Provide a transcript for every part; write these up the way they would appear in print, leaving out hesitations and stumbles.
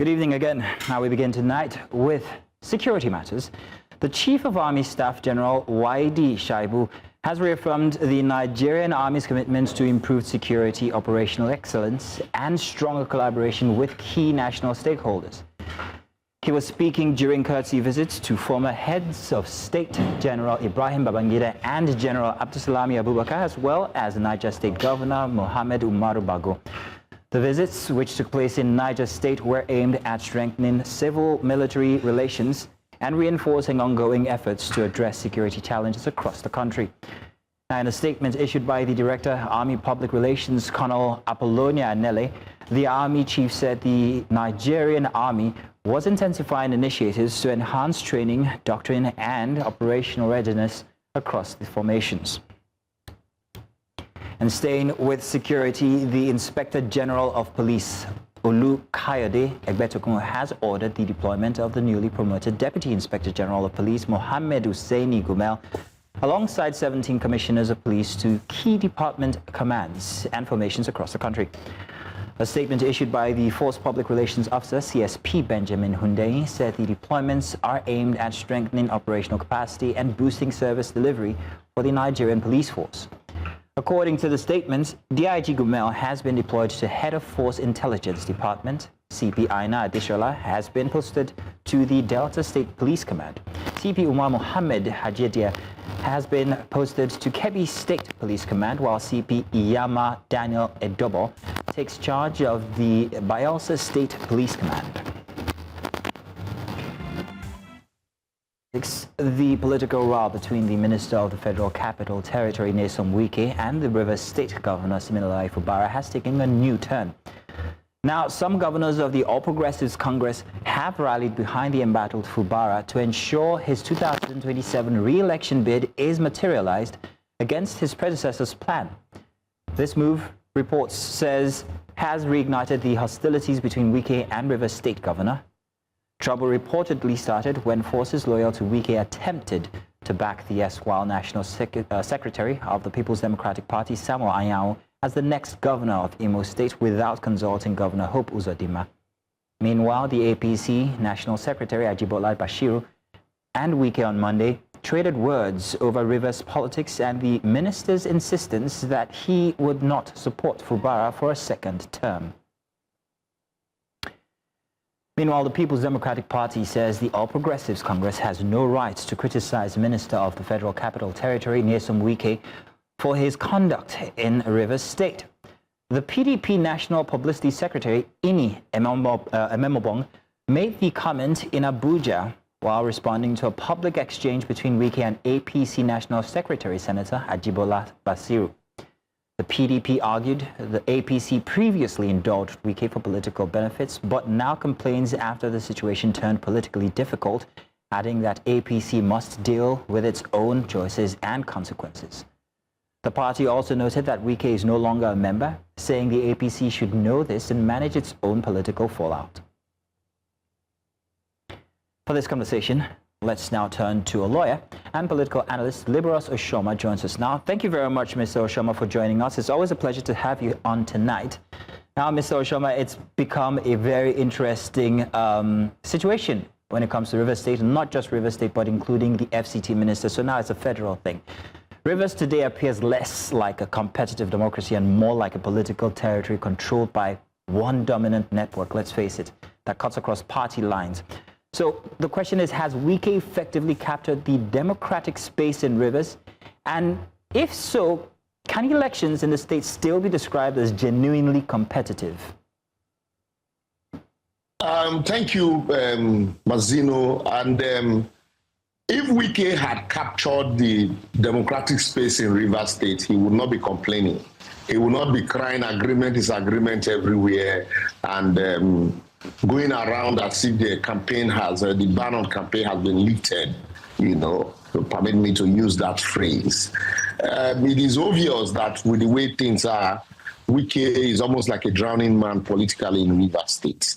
Good evening again. Now we begin tonight with security matters. The Chief of Army Staff General YD Shaibu has reaffirmed the Nigerian Army's commitment to improved security, operational excellence, and stronger collaboration with key national stakeholders. He was speaking during courtesy visits to former heads of state, General Ibrahim Babangida and General Abdulsalami Abubakar, as well as Niger State Governor Mohammed Umaru Bago. The visits, which took place in Niger State, were aimed at strengthening civil-military relations and reinforcing ongoing efforts to address security challenges across the country. Now, in a statement issued by the Director, Army Public Relations, Colonel Apollonia Anele, the Army Chief said the Nigerian Army was intensifying initiatives to enhance training, doctrine, and operational readiness across the formations. And staying with security, the Inspector General of Police, Olugbemisola Odusote, has ordered the deployment of the newly promoted Deputy Inspector General of Police, Mohammed Hussaini Gumel, alongside 17 commissioners of police to key department commands and formations across the country. A statement issued by the Force Public Relations Officer, CSP Benjamin Hundeyi, said the deployments are aimed at strengthening operational capacity and boosting service delivery for the Nigerian police force. According to the statements, DIG Gumel has been deployed to Head of Force Intelligence Department. CP Aina Adishola has been posted to the Delta State Police Command. CP Umar Mohammed Hajidia has been posted to Kebbi State Police Command, while CP Iyama Daniel Edobo takes charge of the Bayelsa State Police Command. The political row between the Minister of the Federal Capital Territory, Nyesom Wike, and the Rivers State Governor, Siminalayi Fubara, has taken a new turn. Now, some governors of the All Progressives Congress have rallied behind the embattled Fubara to ensure his 2027 re-election bid is materialized against his predecessor's plan. This move, reports says, has reignited the hostilities between Wike and Rivers State Governor. Trouble reportedly started when forces loyal to Wike attempted to back the erstwhile National Secretary of the People's Democratic Party, Samuel Anyao, as the next governor of Imo State without consulting Governor Hope Uzodinma. Meanwhile, the APC National Secretary, Ajibola Bashiru, and Wike on Monday traded words over Rivers politics and the minister's insistence that he would not support Fubara for a second term. Meanwhile, the People's Democratic Party says the All Progressives Congress has no right to criticize Minister of the Federal Capital Territory, Nyesom Wike, for his conduct in Rivers State. The PDP National Publicity Secretary, Ini Ememobong, made the comment in Abuja while responding to a public exchange between Wike and APC National Secretary, Senator Ajibola Basiru. The PDP argued the APC previously indulged Wike for political benefits, but now complains after the situation turned politically difficult, adding that APC must deal with its own choices and consequences. The party also noted that Wike is no longer a member, saying the APC should know this and manage its own political fallout. For this conversation, let's now turn to a lawyer and political analyst. Liberos Oshoma joins us now. Thank you very much, Mr. Oshoma, for joining us. It's always a pleasure to have you on tonight. Now, Mr. Oshoma, it's become a very interesting situation when it comes to Rivers State, and not just Rivers State, but including the FCT minister. So now it's a federal thing. Rivers today appears less like a competitive democracy and more like a political territory controlled by one dominant network, let's face it, that cuts across party lines. So the question is, has Wike effectively captured the democratic space in Rivers? And if so, can elections in the state still be described as genuinely competitive? Thank you, Mazino. And if Wike had captured the democratic space in Rivers State, he would not be complaining. He would not be crying agreement is agreement everywhere and going around as if the campaign has, the ban on campaign has been lifted, you know, permit me to use that phrase. It is obvious that with the way things are, Wike is almost like a drowning man politically in Rivers State.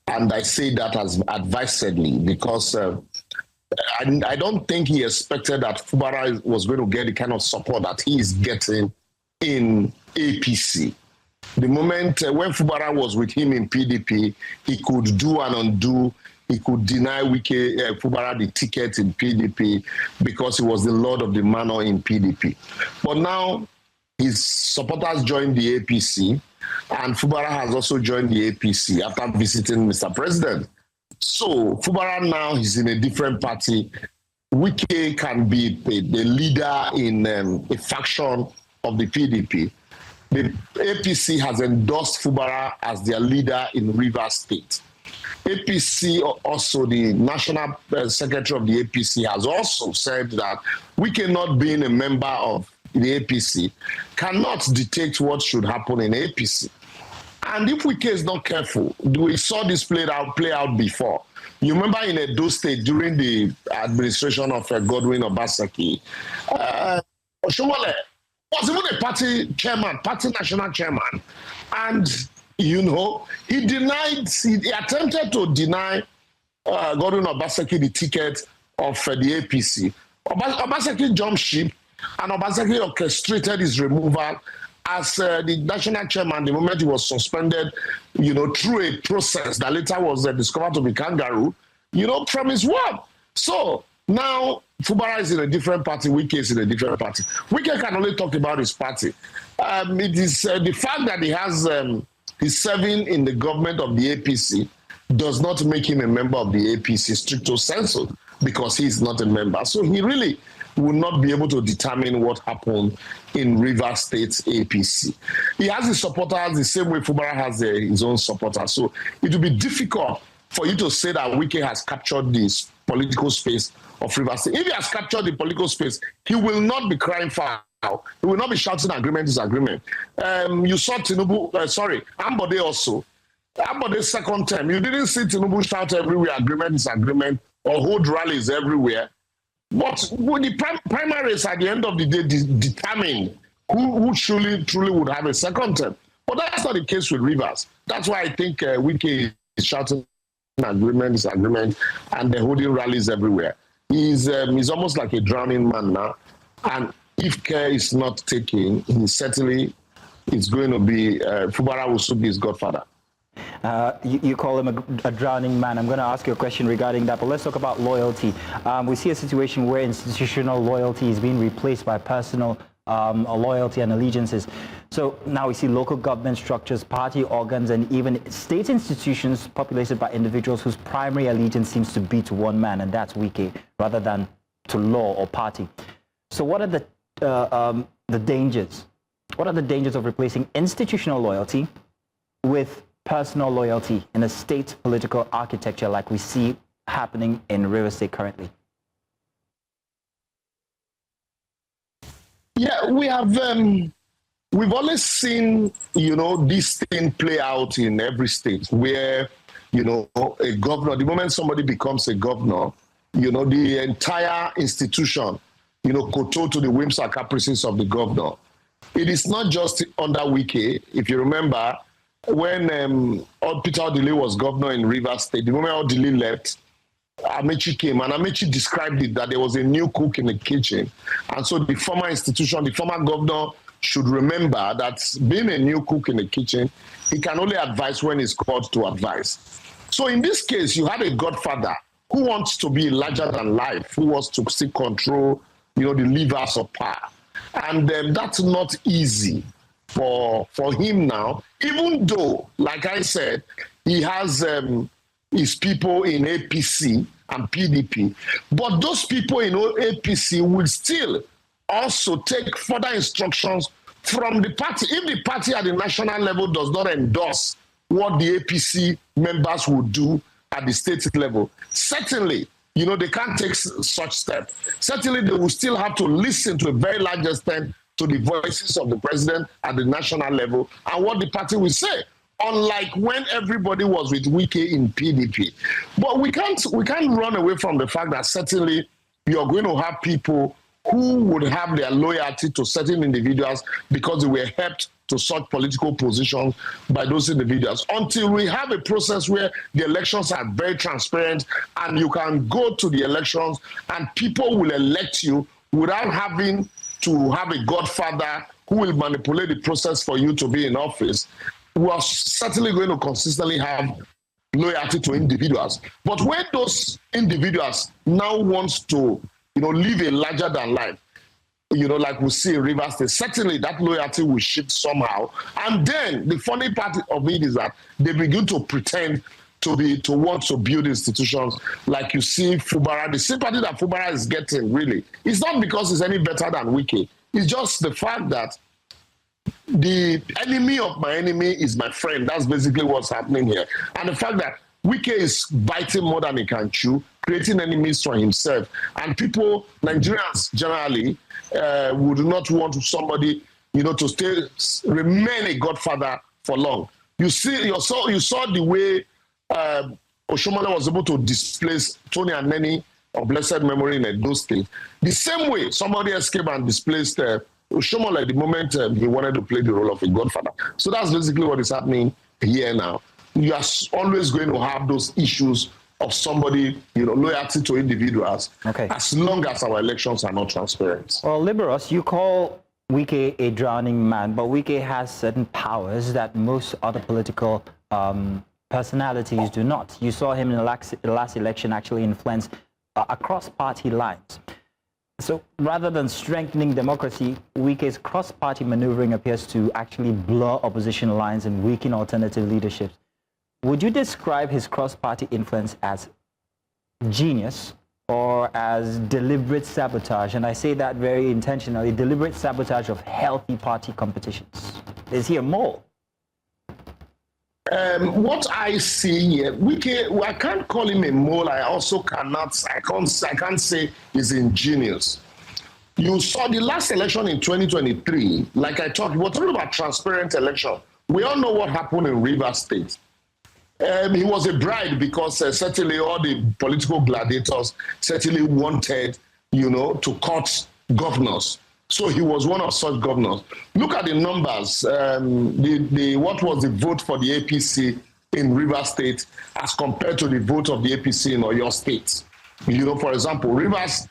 And I say that as advisedly because I don't think he expected that Fubara was going to get the kind of support that he is getting in APC. The moment when Fubara was with him in PDP, he could do and undo. He could deny Fubara the ticket in PDP because he was the lord of the manor in PDP. But now his supporters joined the APC, and Fubara has also joined the APC after visiting Mr. President. So Fubara now is in a different party. Wike can be the leader in a faction of the PDP. The APC has endorsed Fubara as their leader in Rivers State. APC, also the national secretary of the APC, has also said that Wike, not being a member of the APC, cannot dictate what should happen in APC. And if Wike is not careful, we saw this play out before. You remember in Edo State during the administration of Godwin Obaseki, Oshomole was even a party national chairman, and he attempted to deny Godwin Obaseki the ticket of the APC. Obaseki jumped ship, and Obaseki orchestrated his removal as the national chairman the moment he was suspended, through a process that later was discovered to be kangaroo, from his word. So now Fubara is in a different party, Wike is in a different party. Wike can only talk about his party. It is the fact that he's serving in the government of the APC does not make him a member of the APC stricto sensu, because he's not a member. So he really will not be able to determine what happened in Rivers State's APC. He has his supporters the same way Fubara has his own supporters. So it will be difficult for you to say that Wike has captured this political space of Rivers State. If he has captured the political space, he will not be crying foul. He will not be shouting agreement is agreement. You saw Ambode also. Ambode's second term, you didn't see Tinubu shout everywhere agreement is agreement or hold rallies everywhere. But the primaries at the end of the day determine who truly would have a second term. But that's not the case with Rivers. That's why I think Wike is shouting agreement is agreement, and they're holding rallies everywhere. He's almost like a drowning man now. And if care is not taken, he certainly is going to be, Fubara will soon be his godfather. You call him a drowning man. I'm going to ask you a question regarding that, but let's talk about loyalty. We see a situation where institutional loyalty is being replaced by personal loyalty and allegiances. So now we see local government structures, party organs, and even state institutions populated by individuals whose primary allegiance seems to be to one man, and that's Wike, rather than to law or party. So what are the dangers? What are the dangers of replacing institutional loyalty with personal loyalty in a state political architecture like we see happening in Rivers State currently? Yeah, we've always seen, this thing play out in every state where, a governor, the moment somebody becomes a governor, the entire institution, kowtow to the whims and caprices of the governor. It is not just under Wike. If you remember, when Peter Odili was governor in Rivers State, the moment Odili left, Amechi came, and Amechi described it that there was a new cook in the kitchen. And so the former institution, the former governor should remember that being a new cook in the kitchen, he can only advise when he's called to advise. So in this case, you had a godfather who wants to be larger than life, who wants to still control, the levers of power. And that's not easy for him now, even though, like I said, he has his people in APC and PDP. But those people in APC will still also take further instructions from the party. If the party at the national level does not endorse what the APC members will do at the state level, certainly, they can't take such steps. Certainly, they will still have to listen to a very large extent to the voices of the president at the national level and what the party will say, unlike when everybody was with Wike in PDP. But we can't run away from the fact that certainly you're going to have people who would have their loyalty to certain individuals because they were helped to such political positions by those individuals, until we have a process where the elections are very transparent and you can go to the elections and people will elect you without having to have a godfather who will manipulate the process for you to be in office, who are certainly going to consistently have loyalty to individuals. But when those individuals now want to, live a larger than life, like we see in Rivers State, certainly that loyalty will shift somehow. And then the funny part of it is that they begin to pretend to want to build institutions like you see Fubara. The sympathy that Fubara is getting, really, it's not because it's any better than Wike. It's just the fact that the enemy of my enemy is my friend. That's basically what's happening here. And the fact that Wike is biting more than he can chew, creating enemies for himself. And people, Nigerians generally, would not want somebody, to remain a godfather for long. You saw the way Oshiomhole was able to displace Tony Aneni of blessed memory in Edo State. The same way somebody else came and displaced Oshiomhole the moment he wanted to play the role of a godfather. So that's basically what is happening here now. You are always going to have those issues of somebody, loyalty to individuals, as long as our elections are not transparent. Well, Liberos, you call Wike a drowning man, but Wike has certain powers that most other political personalities do not. You saw him in the last election actually influence across party lines. So rather than strengthening democracy, Wike's cross-party maneuvering appears to actually blur opposition lines and weaken alternative leaderships. Would you describe his cross-party influence as genius or as deliberate sabotage? And I say that very intentionally, deliberate sabotage of healthy party competitions. Is he a mole? What I see here, Wike, I can't call him a mole. I can't say he's ingenious. You saw the last election in 2023, like I talked, we're talking about transparent election. We all know what happened in Rivers State. He was a bride because certainly all the political gladiators certainly wanted, to cut governors. So he was one of such governors. Look at the numbers. What was the vote for the APC in Rivers State as compared to the vote of the APC in Oyo State? For example, in Rivers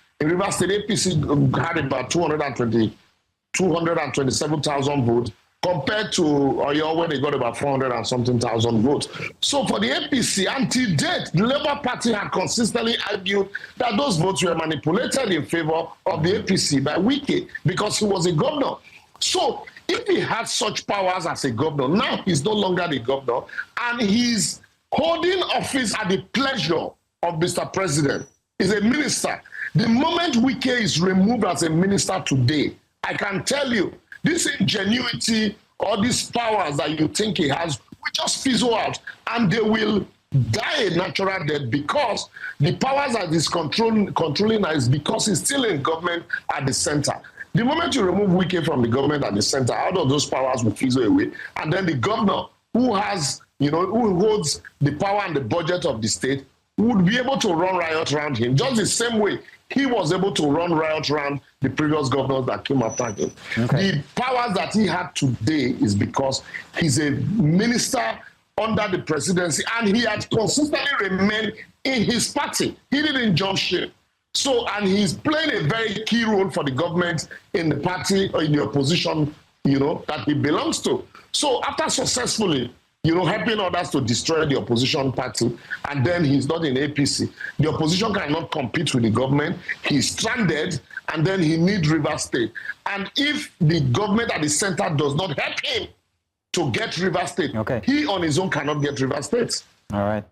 State, APC had about 227,000 votes compared to Oyo, where they got about 400 and something thousand votes. So for the APC, until date, the Labour Party had consistently argued that those votes were manipulated in favor of the APC by Wike because he was a governor. So if he had such powers as a governor, now he's no longer the governor, and he's holding office at the pleasure of Mr. President. He's a minister. The moment Wike is removed as a minister today, I can tell you, this ingenuity or these powers that you think he has will just fizzle out, and they will die a natural death because the powers that he's controlling is because he's still in government at the center. The moment you remove Wike from the government at the center, out of those powers will fizzle away, and then the governor who has, who holds the power and the budget of the state would be able to run riot around him, just the same way he was able to run riot around the previous governors that came after him. The powers that he had today is because he's a minister under the presidency, and he had consistently remained in his party. He didn't jump ship. So, and he's playing a very key role for the government in the party or in the opposition, that he belongs to. So after successfully, helping others to destroy the opposition party, and then he's not in APC. The opposition cannot compete with the government. He's stranded, and then he needs Rivers State. And if the government at the center does not help him to get Rivers State, he on his own cannot get Rivers State. All right.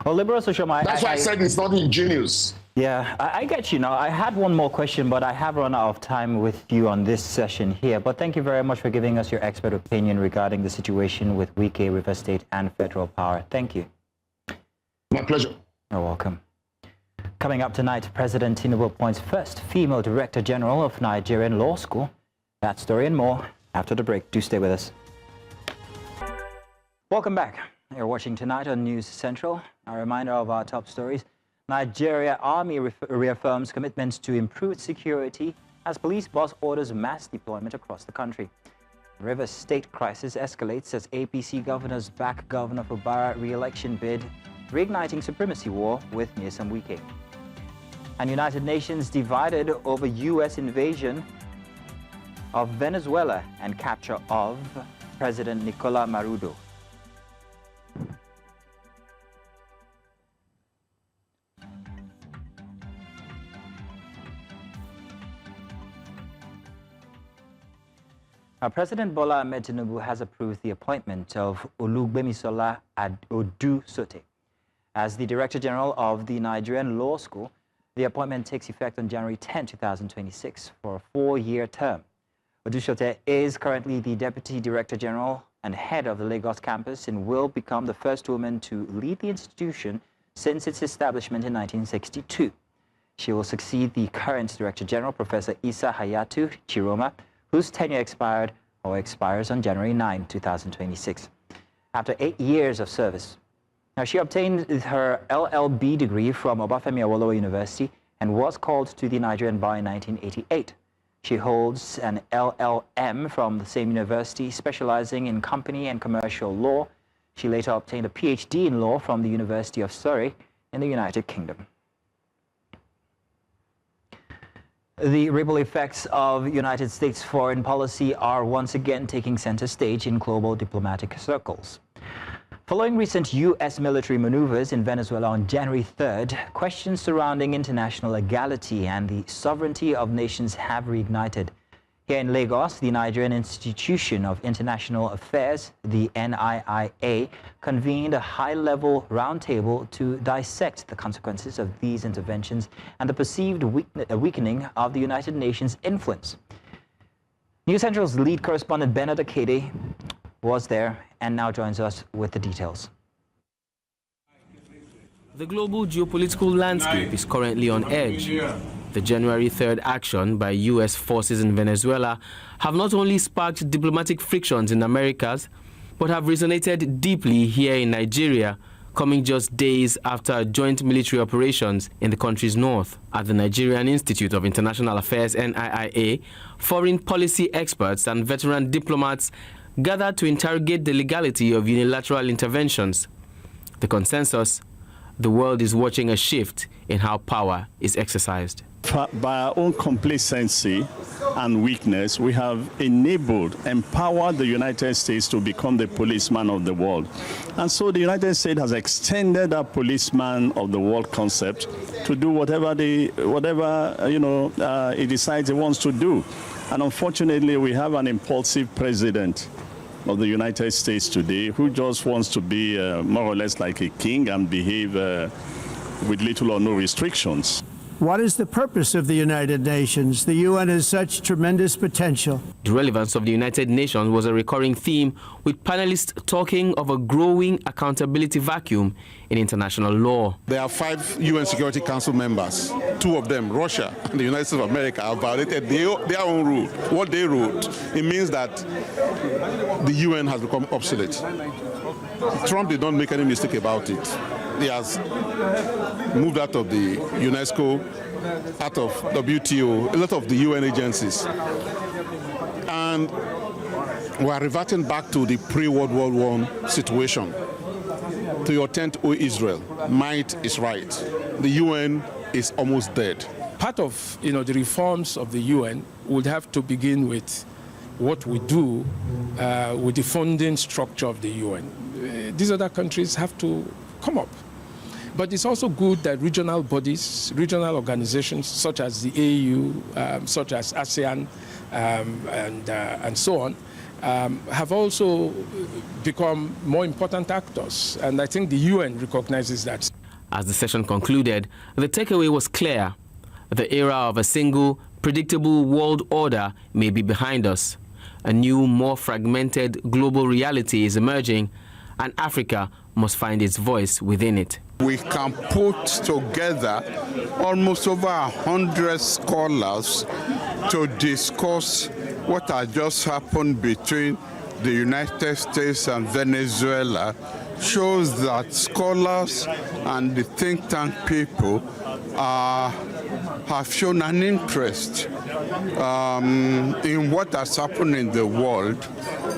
Well, Liberos Oshoma, that's why I said it's not ingenious. Yeah, I get you now. I had one more question, but I have run out of time with you on this session here. But thank you very much for giving us your expert opinion regarding the situation with Wike, Rivers State, and federal power. Thank you. My pleasure. You're welcome. Coming up tonight, President Tinubu appoints first female Director General of Nigerian Law School. That story and more after the break. Do stay with us. Welcome back. You're watching tonight on News Central. A reminder of our top stories. Nigeria Army reaffirms commitments to improved security as police boss orders mass deployment across the country. Rivers State crisis escalates as APC governors back Governor Fubara re-election bid, reigniting supremacy war with Nyesom Wike. And United Nations divided over U.S. invasion of Venezuela and capture of President Nicolas Maduro. President Bola Ahmed Tinubu has approved the appointment of Olugbemisola Odusote as the Director General of the Nigerian Law School. The appointment takes effect on January 10, 2026 for a 4-year term. Odusote is currently the Deputy Director General and head of the Lagos campus and will become the first woman to lead the institution since its establishment in 1962. She will succeed the current Director General, Professor Isa Hayatu Chiroma, whose tenure expires on January 9, 2026, after 8 years of service. Now, she obtained her LL.B degree from Obafemi Awolowo University and was called to the Nigerian bar in 1988. She holds an LL.M from the same university, specializing in company and commercial law. She later obtained a PhD in law from the University of Surrey in the United Kingdom. The ripple effects of United States foreign policy are once again taking center stage in global diplomatic circles. Following recent U.S. military maneuvers in Venezuela on January 3rd, questions surrounding international legality and the sovereignty of nations have reignited. Here in Lagos, the Nigerian Institution of International Affairs, the NIIA, convened a high-level roundtable to dissect the consequences of these interventions and the perceived weakening of the United Nations' influence. News Central's lead correspondent Bernard Akede was there and now joins us with the details. The global geopolitical landscape is currently on edge. The January 3rd action by U.S. forces in Venezuela have not only sparked diplomatic frictions in Americas, but have resonated deeply here in Nigeria, coming just days after joint military operations in the country's north. At the Nigerian Institute of International Affairs, NIIA, foreign policy experts and veteran diplomats gathered to interrogate the legality of unilateral interventions. The consensus: the world is watching a shift in how power is exercised. By our own complacency and weakness, we have empowered the United States to become the policeman of the world. And so the United States has extended that policeman of the world concept to do whatever it decides it wants to do. And unfortunately, we have an impulsive president of the United States today who just wants to be more or less like a king and behave with little or no restrictions. What is the purpose of the United Nations? The UN has such tremendous potential. The relevance of the United Nations was a recurring theme, with panelists talking of a growing accountability vacuum in international law. There are 5 UN Security Council members. 2 of them, Russia and the United States of America, have violated their own rule. What they wrote, it means that the UN has become obsolete. Trump did not make any mistake about it. He has moved out of the UNESCO, out of WTO, a lot of the UN agencies. And we are reverting back to the pre-World War I situation. To your tent, O Israel, might is right. The UN is almost dead. Part of the reforms of the UN would have to begin with what we do with the funding structure of the UN. These other countries have to come up. But it's also good that regional bodies, regional organizations such as the AU, such as ASEAN, and so on, have also become more important actors. And I think the UN recognizes that. As the session concluded, the takeaway was clear. The era of a single, predictable world order may be behind us. A new, more fragmented global reality is emerging, and Africa must find its voice within it. We can put together almost over 100 scholars to discuss what has just happened between the United States and Venezuela. Shows that scholars and the think tank people are have shown an interest in what has happened in the world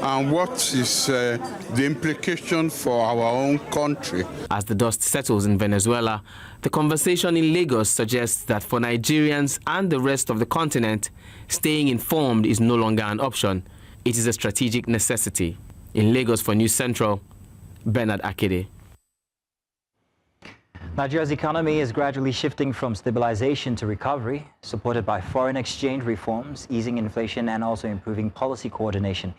and what is the implication for our own country. As the dust settles in Venezuela, the conversation in Lagos suggests that for Nigerians and the rest of the continent, staying informed is no longer an option. It is a strategic necessity. In Lagos for News Central, Bernard Akede. Nigeria's economy is gradually shifting from stabilization to recovery, supported by foreign exchange reforms, easing inflation, and also improving policy coordination.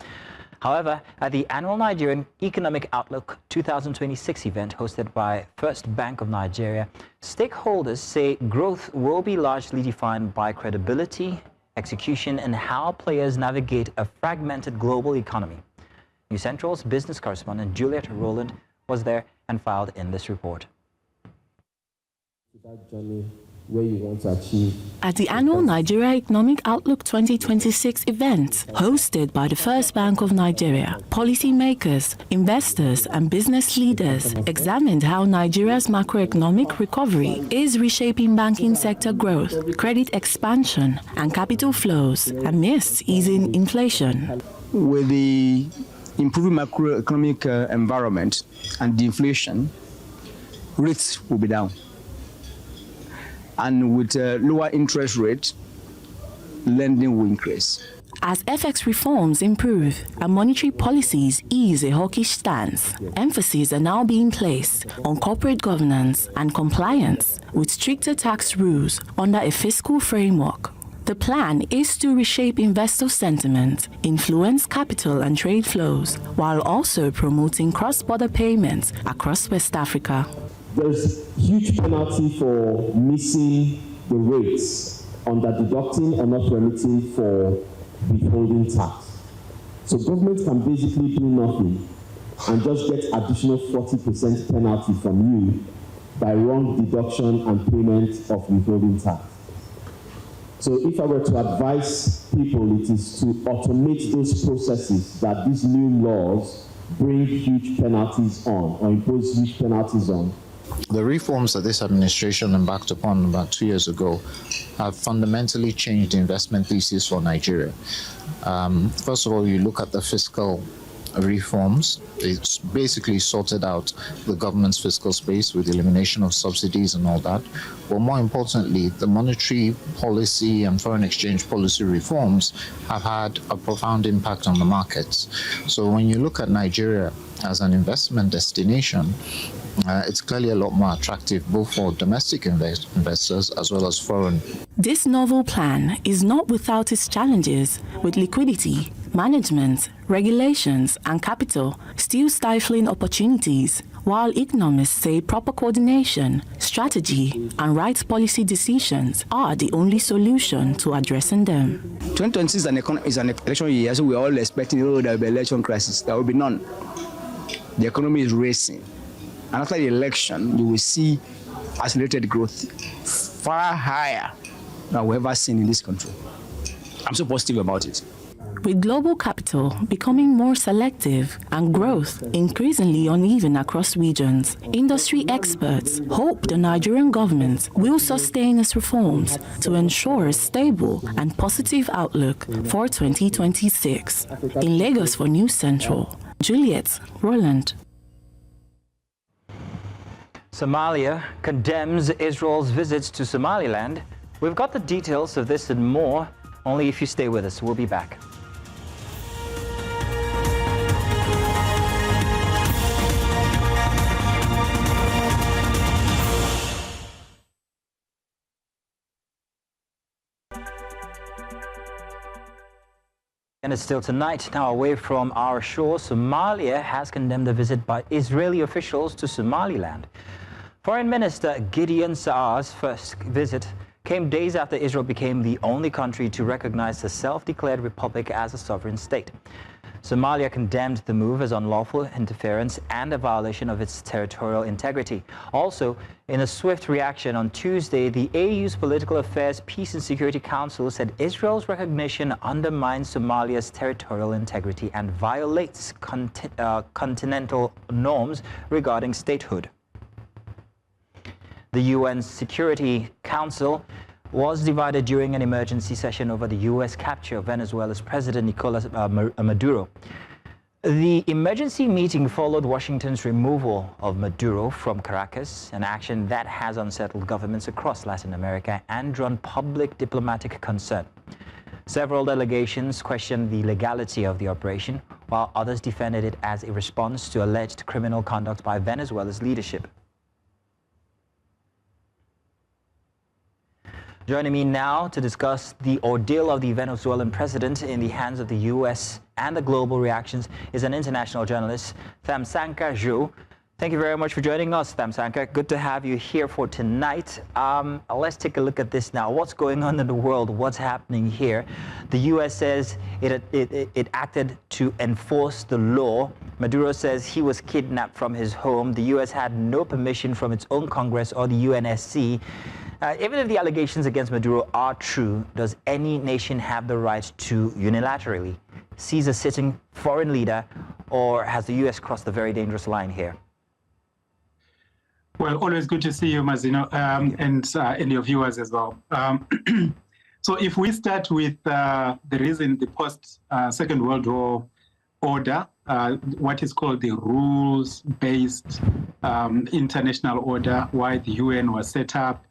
However, at the annual Nigerian Economic Outlook 2026 event hosted by First Bank of Nigeria, stakeholders say growth will be largely defined by credibility, execution, and how players navigate a fragmented global economy. News Central's business correspondent Juliet Rowland was there and filed in this report. That journey where you want to achieve. At the annual Nigeria Economic Outlook 2026 event, hosted by the First Bank of Nigeria, policymakers, investors, and business leaders examined how Nigeria's macroeconomic recovery is reshaping banking sector growth, credit expansion, and capital flows amidst easing inflation. With the improving macroeconomic environment and the inflation, rates will be down. And with lower interest rate, lending will increase. As FX reforms improve and monetary policies ease a hawkish stance, emphases are now being placed on corporate governance and compliance with stricter tax rules under a fiscal framework. The plan is to reshape investor sentiment, influence capital and trade flows, while also promoting cross-border payments across West Africa. There's huge penalty for missing the rates, under deducting or not permitting for withholding tax. So government can basically do nothing and just get additional 40% penalty from you by wrong deduction and payment of withholding tax. So if I were to advise people, it is to automate those processes that these new laws bring huge penalties on or impose huge penalties on. The reforms that this administration embarked upon about 2 years ago have fundamentally changed the investment thesis for Nigeria. First of all, you look at the fiscal reforms. It's basically sorted out the government's fiscal space with the elimination of subsidies and all that. But more importantly, the monetary policy and foreign exchange policy reforms have had a profound impact on the markets. So when you look at Nigeria as an investment destination, it's clearly a lot more attractive both for domestic investors as well as foreign. This novel plan is not without its challenges, with liquidity, management, regulations, and capital still stifling opportunities, while economists say proper coordination, strategy, and right policy decisions are the only solution to addressing them. 2026 is an election year, so we're all expecting there will be election crisis. There will be none. The economy is racing. And after the election, you will see accelerated growth far higher than we've ever seen in this country. I'm so positive about it. With global capital becoming more selective and growth increasingly uneven across regions, industry experts hope the Nigerian government will sustain its reforms to ensure a stable and positive outlook for 2026. In Lagos for News Central, Juliet Rowland. Somalia condemns Israel's visits to Somaliland. We've got the details of this and more, only if you stay with us. We'll be back. And it's still tonight. Now away from our shore, Somalia has condemned a visit by Israeli officials to Somaliland. Foreign Minister Gideon Saar's first visit came days after Israel became the only country to recognize the self-declared republic as a sovereign state. Somalia condemned the move as unlawful interference and a violation of its territorial integrity. Also, in a swift reaction on Tuesday, the AU's Political Affairs, Peace and Security Council said Israel's recognition undermines Somalia's territorial integrity and violates continental norms regarding statehood. The UN Security Council was divided during an emergency session over the U.S. capture of Venezuela's President Nicolas Maduro. The emergency meeting followed Washington's removal of Maduro from Caracas, an action that has unsettled governments across Latin America and drawn public diplomatic concern. Several delegations questioned the legality of the operation, while others defended it as a response to alleged criminal conduct by Venezuela's leadership. Joining me now to discuss the ordeal of the Venezuelan president in the hands of the U.S. and the global reactions is an international journalist, Thamsanqa Zhou. Thank you very much for joining us, Thamsanqa. Good to have you here for tonight. Let's take a look at this now. What's going on in the world? What's happening here? The U.S. says it acted to enforce the law. Maduro says he was kidnapped from his home. The U.S. had no permission from its own Congress or the UNSC. Even if the allegations against Maduro are true, does any nation have the right to unilaterally seize a sitting foreign leader, or has the U.S. crossed the very dangerous line here? Well, always good to see you, Mazino, and your viewers as well. So if we start with the reason the post-Second World War order, what is called the rules-based international order, why the UN was set up,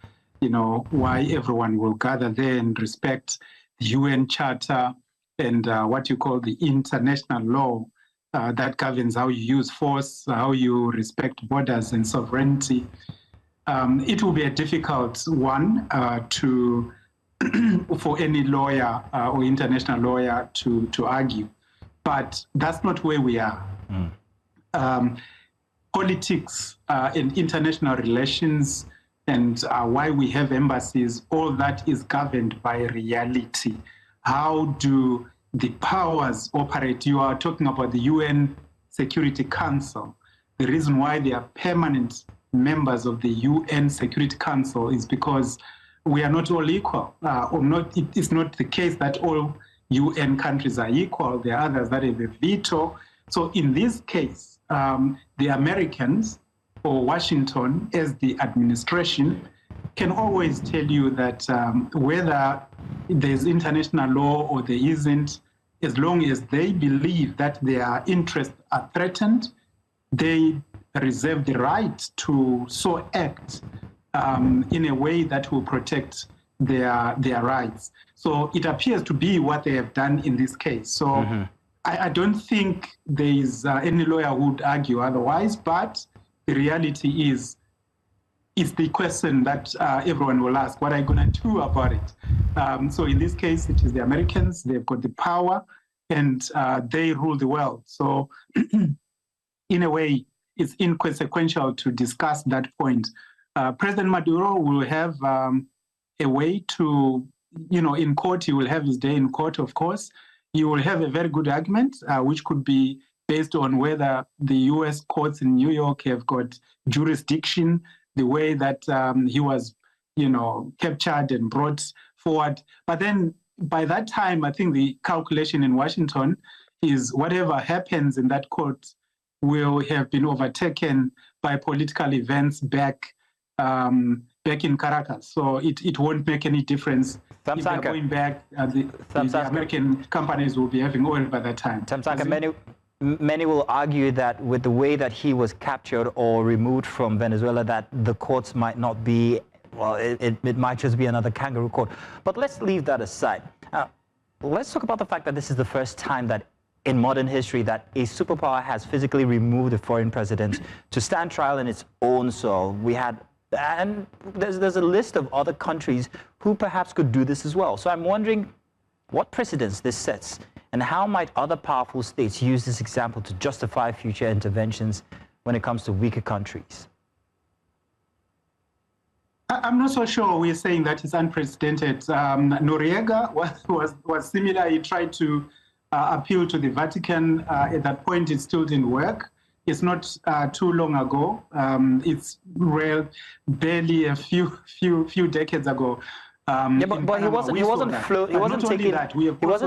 why everyone will gather there and respect the UN Charter and what you call the international law that governs how you use force, how you respect borders and sovereignty. It will be a difficult one for any lawyer or international lawyer to argue, but that's not where we are. Politics and international relations and why we have embassies, all that is governed by reality. How do the powers operate? You are talking about the UN Security Council. The reason why they are permanent members of the UN Security Council is because we are not all equal. It's not the case that all UN countries are equal. There are others that have a veto. So in this case, the Americans or Washington as the administration can always tell you that whether there's international law or there isn't, as long as they believe that their interests are threatened, they reserve the right to so act in a way that will protect their rights. So it appears to be what they have done in this case. So I don't think there is any lawyer who would argue otherwise, but the reality is the question that everyone will ask, what are you going to do about it? So in this case, it is the Americans. They've got the power, and they rule the world. So in a way, it's inconsequential to discuss that point. President Maduro will have a way to, in court, he will have his day in court, of course. He will have a very good argument, which could be based on whether the U.S. courts in New York have got jurisdiction, the way that he was, captured and brought forward. But then by that time, I think the calculation in Washington is whatever happens in that court will have been overtaken by political events back in Caracas. So it won't make any difference. If they're going back, the American companies will be having oil by that time. Thamsanqa, many will argue that with the way that he was captured or removed from Venezuela, that the courts might not be, well, it might just be another kangaroo court. But let's leave that aside. Let's talk about the fact that this is the first time that in modern history that a superpower has physically removed a foreign president to stand trial in its own soil. And there's a list of other countries who perhaps could do this as well. So I'm wondering what precedents this sets, and how might other powerful states use this example to justify future interventions when it comes to weaker countries? I'm not so sure we're saying that it's unprecedented. Noriega was similar. He tried to appeal to the Vatican. At that point, it still didn't work. It's not too long ago. It's barely a few decades ago. But he wasn't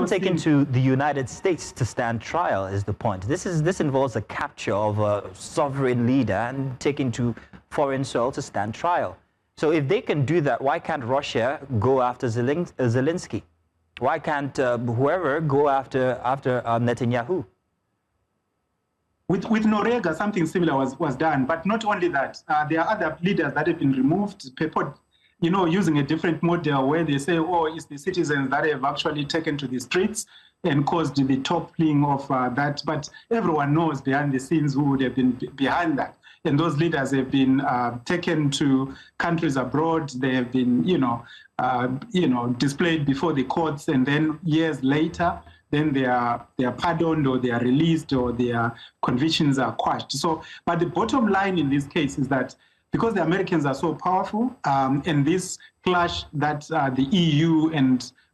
taken to the United States to stand trial, is the point. This involves a capture of a sovereign leader and taken to foreign soil to stand trial. So if they can do that, why can't Russia go after Zelensky? Why can't whoever go after Netanyahu? With Noriega, something similar was done. But not only that, there are other leaders that have been removed, using a different model where they say, oh, it's the citizens that have actually taken to the streets and caused the toppling of that. But everyone knows behind the scenes who would have been behind that. And those leaders have been taken to countries abroad. They have been, displayed before the courts, and then years later, then they are pardoned, or they are released, or their convictions are quashed. So, but the bottom line in this case is that because the Americans are so powerful, and this clash that the EU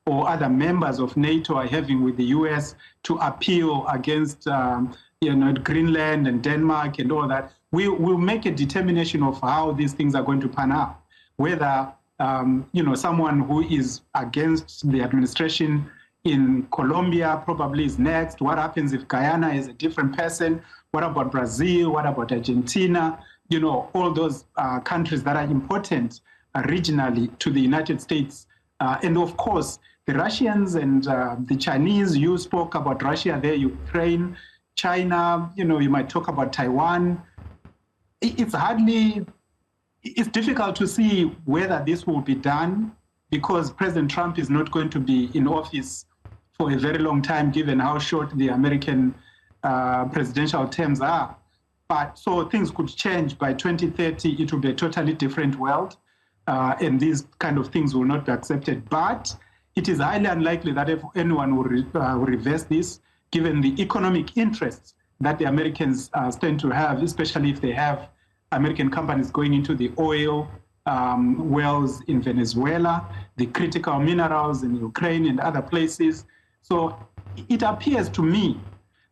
or other members of NATO are having with the US to appeal against Greenland and Denmark and all that, we will make a determination of how these things are going to pan out. Whether someone who is against the administration in Colombia probably is next. What happens if Guyana is a different person? What about Brazil? What about Argentina? All those countries that are important regionally to the United States. And of course, the Russians and the Chinese, you spoke about Russia there, Ukraine, China, you might talk about Taiwan. It's difficult to see whether this will be done, because President Trump is not going to be in office for a very long time, given how short the American presidential terms are. But so things could change. By 2030, it will be a totally different world, and these kind of things will not be accepted. But it is highly unlikely that if anyone will reverse this, given the economic interests that the Americans stand to have, especially if they have American companies going into the oil wells in Venezuela, the critical minerals in Ukraine and other places. So it appears to me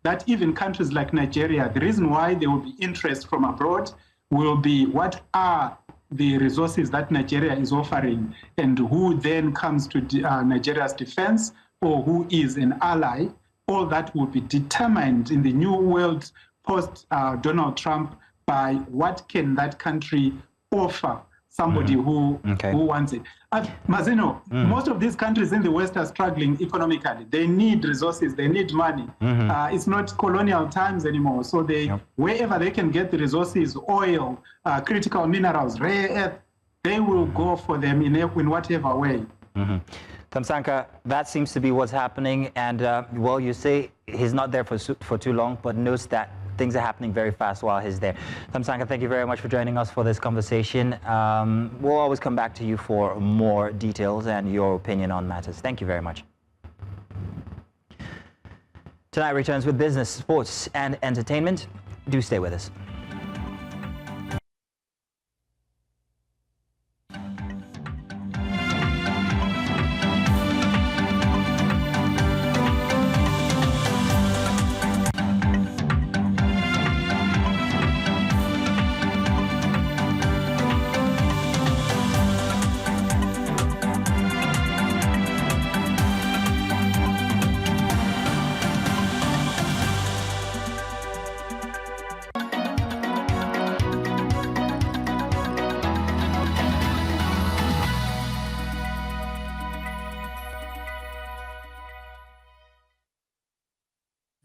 that even countries like Nigeria, the reason why there will be interest from abroad will be what are the resources that Nigeria is offering, and who then comes to Nigeria's defense, or who is an ally. All that will be determined in the new world post Donald Trump by what can that country offer somebody who wants it. Mazino, most of these countries in the West are struggling economically. They need resources, they need money. It's not colonial times anymore. So wherever they can get the resources, oil, critical minerals, rare earth, they will go for them in whatever way. Thamsanqa, that seems to be what's happening. And, well, you say he's not there for too long, but knows that things are happening very fast while he's there. Thamsanqa, thank you very much for joining us for this conversation. We'll always come back to you for more details and your opinion on matters. Thank you very much. Tonight returns with business, sports, and entertainment. Do stay with us.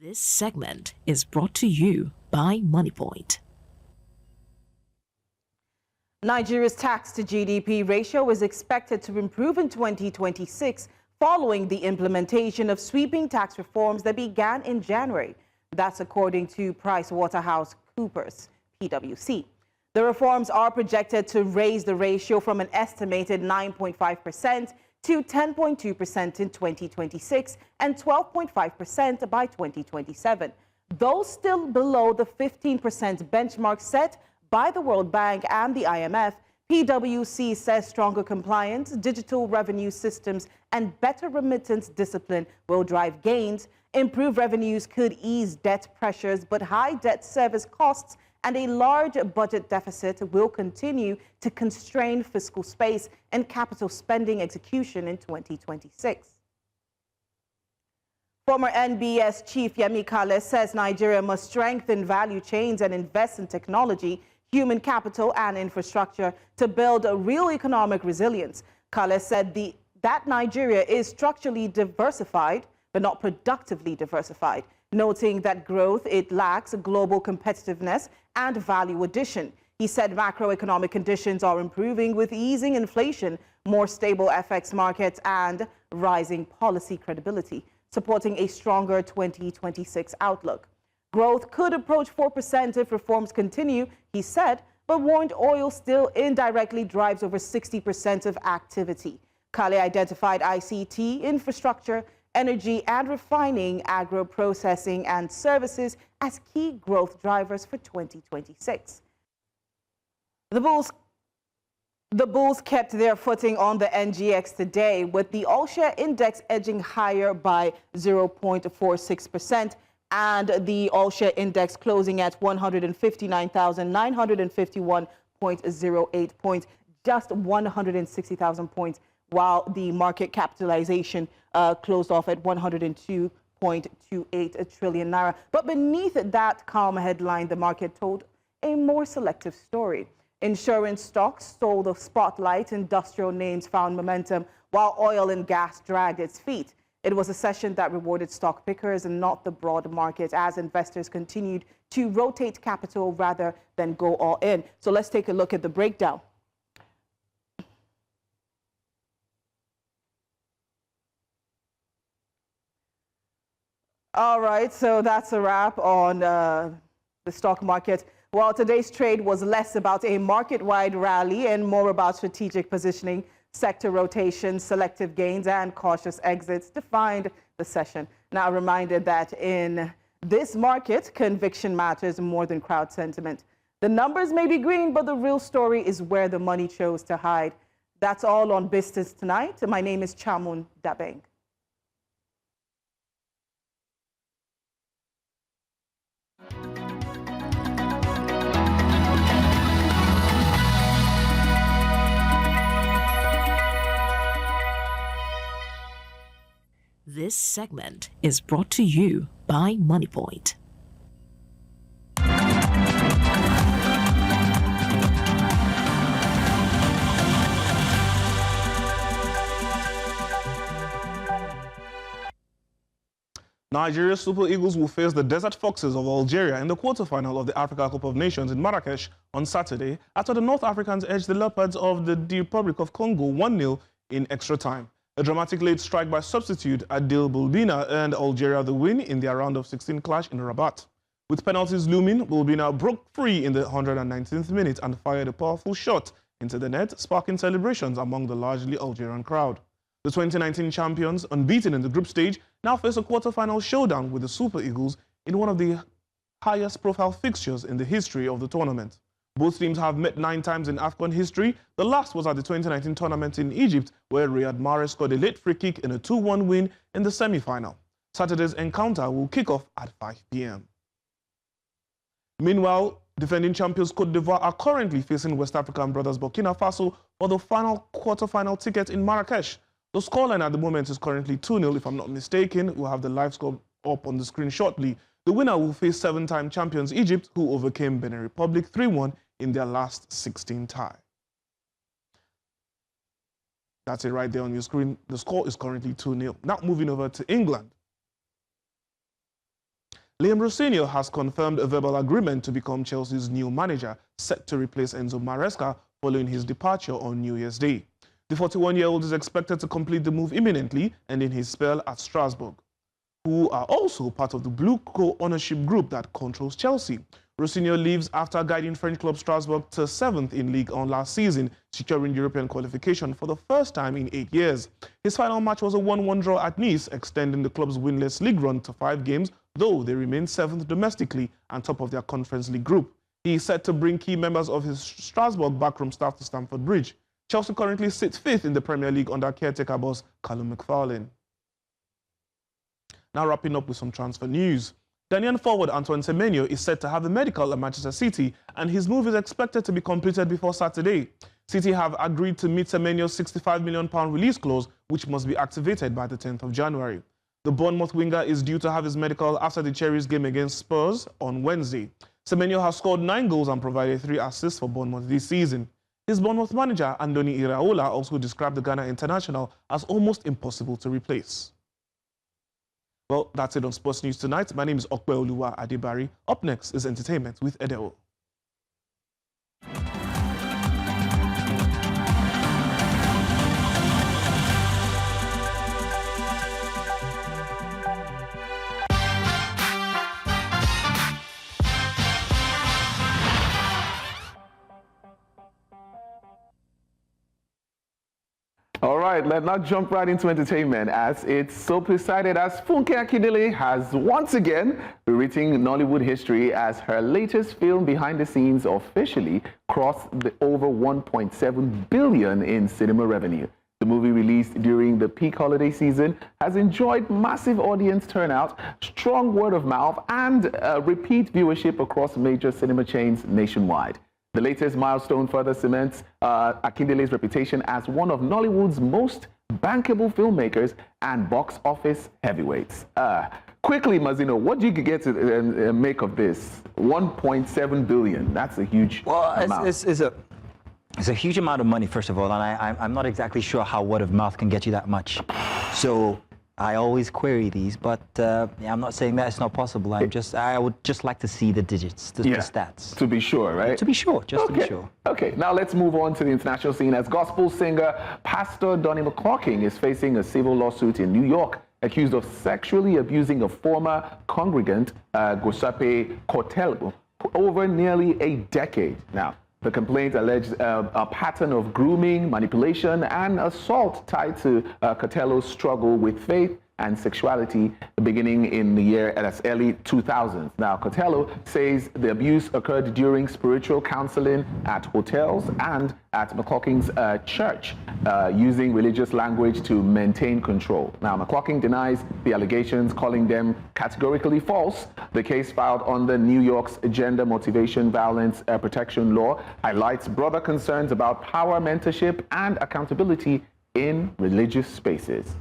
This segment is brought to you by MoneyPoint. Nigeria's tax to GDP ratio is expected to improve in 2026 following the implementation of sweeping tax reforms that began in January. That's according to PricewaterhouseCoopers, PwC. The reforms are projected to raise the ratio from an estimated 9.5% to 10.2% in 2026 and 12.5% by 2027, though still below the 15% benchmark set by the World Bank and the IMF. PwC says stronger compliance, digital revenue systems, and better remittance discipline will drive gains. Improved revenues could ease debt pressures, but high debt service costs and a large budget deficit will continue to constrain fiscal space and capital spending execution in 2026. Former NBS Chief Yemi Kale says Nigeria must strengthen value chains and invest in technology. human capital and infrastructure to build a real economic resilience. Kale said that Nigeria is structurally diversified, but not productively diversified, noting that growth, it lacks global competitiveness and value addition. He said macroeconomic conditions are improving with easing inflation, more stable FX markets, and rising policy credibility, supporting a stronger 2026 outlook. Growth could approach 4% if reforms continue, he said, but warned oil still indirectly drives over 60% of activity. Kale identified ICT, infrastructure, energy and refining, agro-processing and services as key growth drivers for 2026. The Bulls kept their footing on the NGX today, with the all-share index edging higher by 0.46% and the all-share index closing at 159,951.08 points, just 160,000 points, while the market capitalization closed off at 102.28 trillion naira. But beneath that calm headline, the market told a more selective story. Insurance stocks stole the spotlight, industrial names found momentum, while oil and gas dragged its feet. It was a session that rewarded stock pickers and not the broad market, as investors continued to rotate capital rather than go all in. So let's take a look at the breakdown. All right, so that's a wrap on the stock market. While today's trade was less about a market-wide rally and more about strategic positioning, sector rotation, selective gains, and cautious exits defined the session. Now, reminded that in this market, conviction matters more than crowd sentiment. The numbers may be green, but the real story is where the money chose to hide. That's all on Business Tonight. My name is Chamun Dabeng. This segment is brought to you by MoneyPoint. Nigeria's Super Eagles will face the Desert Foxes of Algeria in the quarterfinal of the Africa Cup of Nations in Marrakesh on Saturday, after the North Africans edged the Leopards of the Republic of Congo 1-0 in extra time. A dramatic late strike by substitute Adil Bulbina earned Algeria the win in their round of 16 clash in Rabat. With penalties looming, Bulbina broke free in the 119th minute and fired a powerful shot into the net, sparking celebrations among the largely Algerian crowd. The 2019 champions, unbeaten in the group stage, now face a quarter-final showdown with the Super Eagles in one of the highest-profile fixtures in the history of the tournament. Both teams have met 9 times in AFCON history. The last was at the 2019 tournament in Egypt, where Riyad Mahrez scored a late free kick in a 2-1 win in the semi-final. Saturday's encounter will kick off at 5 p.m. Meanwhile, defending champions Côte d'Ivoire are currently facing West African brothers Burkina Faso for the final quarter-final ticket in Marrakesh. The scoreline at the moment is currently 2-0, if I'm not mistaken. We'll have the live score up on the screen shortly. The winner will face 7-time champions Egypt, who overcame Benin Republic 3-1 in their last 16 tie. That's it right there on your screen. The score is currently 2-0. Now moving over to England. Liam Rossini has confirmed a verbal agreement to become Chelsea's new manager, set to replace Enzo Maresca following his departure on New Year's Day. The 41-year-old is expected to complete the move imminently, ending his spell at Strasbourg, who are also part of the Blue co-ownership group that controls Chelsea. Rossini leaves after guiding French club Strasbourg to 7th in Ligue 1 last season, securing European qualification for the first time in 8 years. His final match was a 1-1 draw at Nice, extending the club's winless league run to 5 games, though they remain 7th domestically and top of their Conference League group. He is set to bring key members of his Strasbourg backroom staff to Stamford Bridge. Chelsea currently sits 5th in the Premier League under caretaker boss Callum McFarlane. Now wrapping up with some transfer news. Ghanaian forward Antoine Semenyo is set to have a medical at Manchester City, and his move is expected to be completed before Saturday. City have agreed to meet Semenyo's £65 million release clause, which must be activated by the 10th of January. The Bournemouth winger is due to have his medical after the Cherries game against Spurs on Wednesday. Semenyo has scored 9 goals and provided 3 assists for Bournemouth this season. His Bournemouth manager, Andoni Iraola, also described the Ghana international as almost impossible to replace. Well, that's it on Sports News Tonight. My name is Okweoluwa Adebari. Up next is Entertainment with Edeo. All right, let's now jump right into entertainment, as it's so decided as Funke Akindele has once again rewritten Nollywood history, as her latest film Behind the Scenes officially crossed the over 1.7 billion in cinema revenue. The movie, released during the peak holiday season, has enjoyed massive audience turnout, strong word of mouth, and repeat viewership across major cinema chains nationwide. The latest milestone further cements Akindele's reputation as one of Nollywood's most bankable filmmakers and box office heavyweights. Quickly, Mazino, what do you get to make of this? 1.7 billion. That's a huge amount. It's a huge amount of money, first of all, and I'm not exactly sure how word of mouth can get you that much. So I always query these, but yeah, I'm not saying that it's not possible. I would just like to see the digits, the stats. To be sure, right? To be sure, to be sure. Okay, now let's move on to the international scene, as gospel singer Pastor Donnie McClocking is facing a civil lawsuit in New York, accused of sexually abusing a former congregant, Giuseppe Cortello, over nearly a decade now. The complaint alleged a pattern of grooming, manipulation, and assault tied to Cortello's struggle with faith and sexuality beginning in the early 2000s. Now, Cortello says the abuse occurred during spiritual counseling at hotels and at McClocking's church, using religious language to maintain control. Now, McClocking denies the allegations, calling them categorically false. The case, filed under New York's Gender Motivation Violence Protection Law, highlights broader concerns about power, mentorship, and accountability in religious spaces.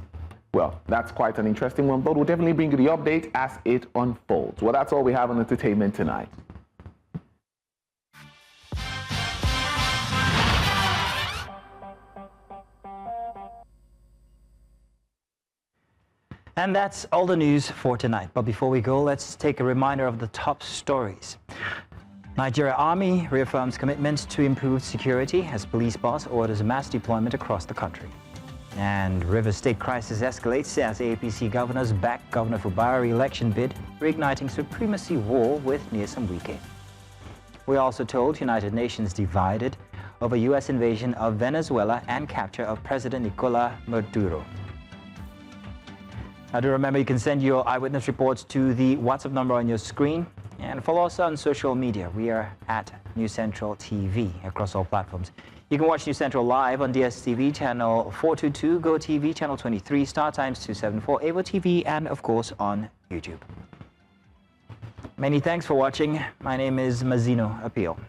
Well, that's quite an interesting one, but we'll definitely bring you the update as it unfolds. Well, that's all we have on entertainment tonight. And that's all the news for tonight. But before we go, let's take a reminder of the top stories. Nigeria Army reaffirms commitment to improved security as police boss orders mass deployment across the country. And Rivers State crisis escalates as APC governors back Governor Fubara re-election bid, reigniting supremacy war with Nyesom Wike. We also told United Nations divided over U.S. invasion of Venezuela and capture of President Nicolas Maduro. Now, do remember you can send your eyewitness reports to the WhatsApp number on your screen, and follow us on social media. We are at News Central TV across all platforms. You can watch News Central live on DSTV channel 422, Go TV channel 23, Star Times 274, Avo TV, and of course on YouTube. Many thanks for watching. My name is Mazino Appeal.